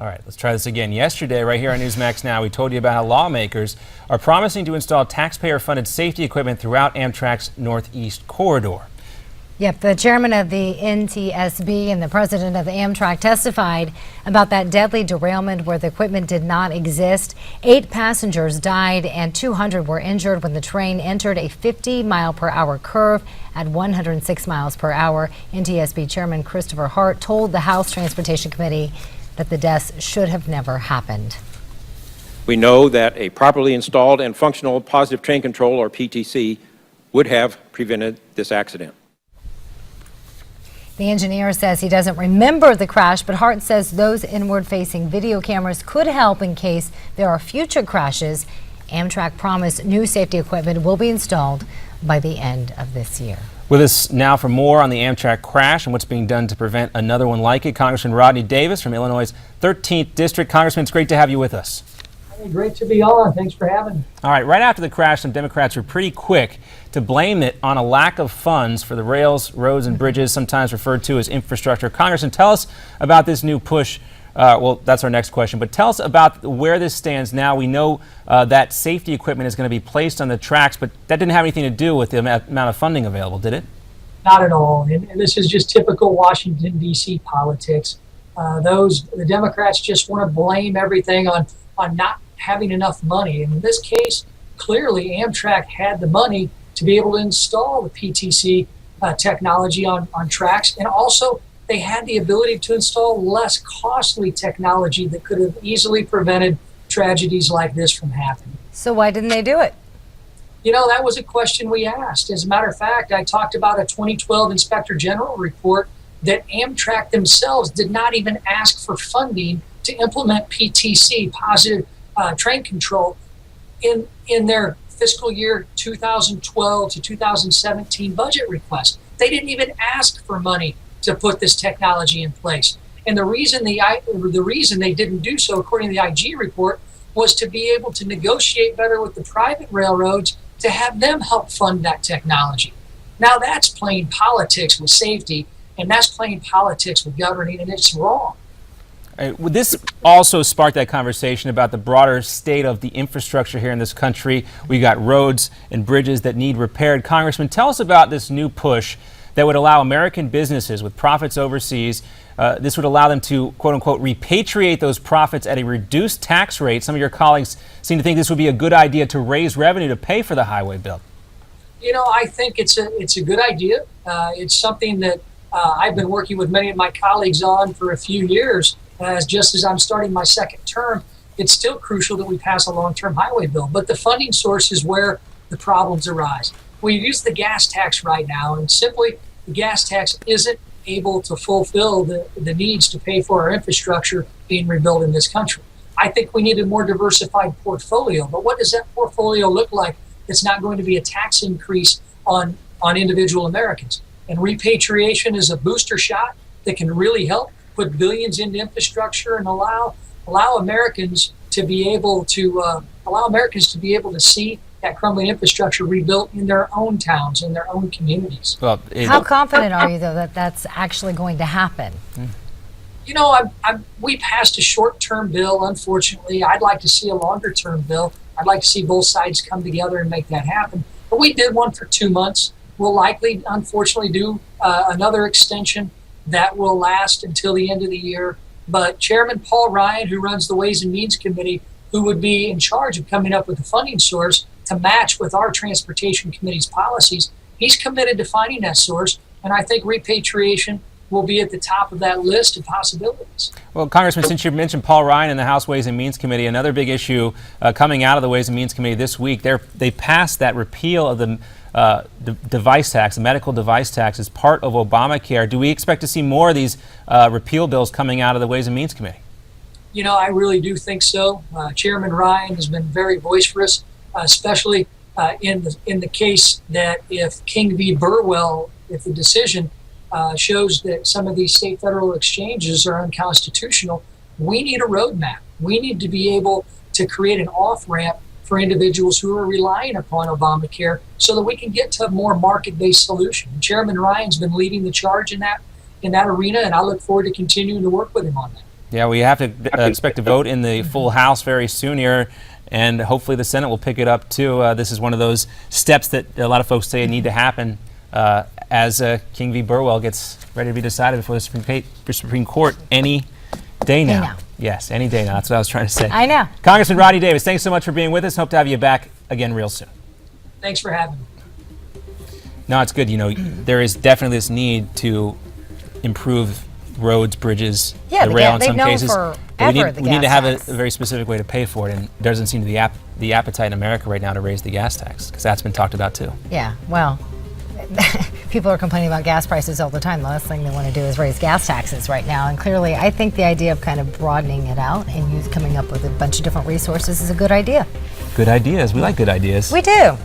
All right, let's try this again. Yesterday, right here on Newsmax Now, we told you about how lawmakers are promising to install taxpayer-funded safety equipment throughout Amtrak's Northeast corridor. Yep, the chairman of the NTSB and the president of the Amtrak testified about that deadly derailment where the equipment did not exist. 8 passengers died and 200 were injured when the train entered a 50-mile-per-hour curve at 106 miles per hour. NTSB Chairman Christopher Hart told the House Transportation Committee that the deaths should have never happened. We know that a properly installed and functional positive train control, or PTC, would have prevented this accident. The engineer says he doesn't remember the crash, but Hart says those inward-facing video cameras could help in case there are future crashes. Amtrak promised new safety equipment will be installed by the end of this year. With us now for more on the Amtrak crash and what's being done to prevent another one like it, Congressman Rodney Davis from Illinois' 13th District. Congressman, it's great to have you with us. Hey, great to be on. Thanks for having me. All right, right after the crash, some Democrats were pretty quick to blame it on a lack of funds for the rails, roads, and bridges, sometimes referred to as infrastructure. Congressman, tell us about this new push. Well, that's our next question, but tell us about where this stands now. We know that safety equipment is going to be placed on the tracks, but that didn't have anything to do with the amount of funding available, did it? Not at all. And this is just typical Washington, D.C. politics. The Democrats just want to blame everything on not having enough money. And in this case, clearly Amtrak had the money to be able to install the PTC technology on tracks, and also they had the ability to install less costly technology that could have easily prevented tragedies like this from happening. So why didn't they do it? You know, that was a question we asked. As a matter of fact, I talked about a 2012 Inspector General report that Amtrak themselves did not even ask for funding to implement PTC, positive train control, in their fiscal year 2012 to 2017 budget request. They didn't even ask for money to put this technology in place. And the reason they didn't do so, according to the IG report, was to be able to negotiate better with the private railroads to have them help fund that technology. Now that's playing politics with safety, and that's playing politics with governing, and it's wrong. This also sparked that conversation about the broader state of the infrastructure here in this country. We got roads and bridges that need repaired. Congressman, tell us about this new push that would allow American businesses with profits overseas, this would allow them to, quote unquote, repatriate those profits at a reduced tax rate. Some of your colleagues seem to think this would be a good idea to raise revenue to pay for the highway bill. You know, I think it's a good idea. It's something that I've been working with many of my colleagues on for a few years. Just as I'm starting my second term, it's still crucial that we pass a long-term highway bill. But the funding source is where the problems arise. We use the gas tax right now, and simply the gas tax isn't able to fulfill the needs to pay for our infrastructure being rebuilt in this country. I think we need a more diversified portfolio. But what does that portfolio look like? It's not going to be a tax increase on individual Americans. And repatriation is a booster shot that can really help put billions into infrastructure and allow Americans to be able to see that crumbling infrastructure rebuilt in their own towns, in their own communities. Well, how confident are you, though, that that's actually going to happen? You know, we passed a short-term bill. Unfortunately, I'd like to see a longer-term bill. I'd like to see both sides come together and make that happen. But we did one for 2 months. We'll likely, unfortunately, do another extension that will last until the end of the year. But Chairman Paul Ryan, who runs the Ways and Means Committee, who would be in charge of coming up with a funding source to match with our Transportation Committee's policies, he's committed to finding that source. And I think repatriation will be at the top of that list of possibilities. Well, Congressman, since you mentioned Paul Ryan and the House Ways and Means Committee, another big issue coming out of the Ways and Means Committee this week, they passed that repeal of the device tax, the medical device tax, as part of Obamacare. Do we expect to see more of these repeal bills coming out of the Ways and Means Committee? You know, I really do think so. Chairman Ryan has been very boisterous, especially in the case that if King v. Burwell, if the decision shows that some of these state federal exchanges are unconstitutional, we need a roadmap. We need to be able to create an off-ramp for individuals who are relying upon Obamacare so that we can get to a more market-based solution. Chairman Ryan's been leading the charge in that arena, and I look forward to continuing to work with him on that. Yeah, we have to expect a vote in the full House very soon here, and hopefully the Senate will pick it up too. This is one of those steps that a lot of folks say need to happen as King v. Burwell gets ready to be decided before the Supreme Court any day now. Yes, any day now. That's what I was trying to say. I know. Congressman Rodney Davis, thanks so much for being with us. Hope to have you back again real soon. Thanks for having me. No, it's good. You know, there is definitely this need to improve roads, bridges, Yeah, the rail in they've some known cases. forever But we the need to gas have tax. a very specific way to pay for it, and there doesn't seem to be the appetite in America right now to raise the gas tax, because that's been talked about too. Yeah, well, people are complaining about gas prices all the time. The last thing they want to do is raise gas taxes right now. And clearly, I think the idea of kind of broadening it out and you coming up with a bunch of different resources is a good idea. Good ideas. We like good ideas. We do.